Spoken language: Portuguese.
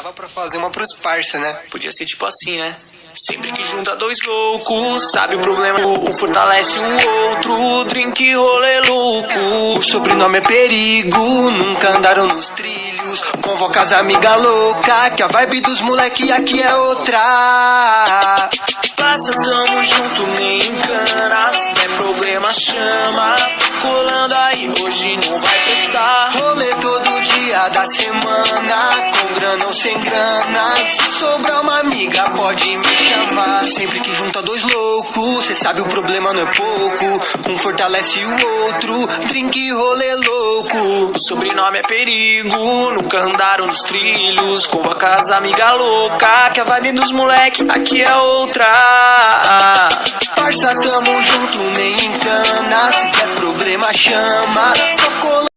Dava pra fazer uma pros parça, né? Podia ser tipo assim, né? Sempre que junta dois loucos, sabe o problema, um fortalece o outro, drink rolê louco. O sobrenome é Perigo, nunca andaram nos trilhos. Convoca as amigas loucas, que a vibe dos moleque aqui é outra. Passa, tamo junto, nem encana, se der problema chama. Colando aí, hoje não vai prestar. Rolê todo dia da semana, com grana ou sem grana. Se sobrar uma amiga, pode me chamar. Sempre que junta dois loucos, cê sabe o problema não é pouco. Um fortalece o outro, drink e rolê louco. O sobrenome é Perigo, nunca andaram nos trilhos. Convoca as amigas louca, que a vibe dos moleque aqui é outra. Parça, tamo junto, nem encana. Se der problema, chama. Tô colando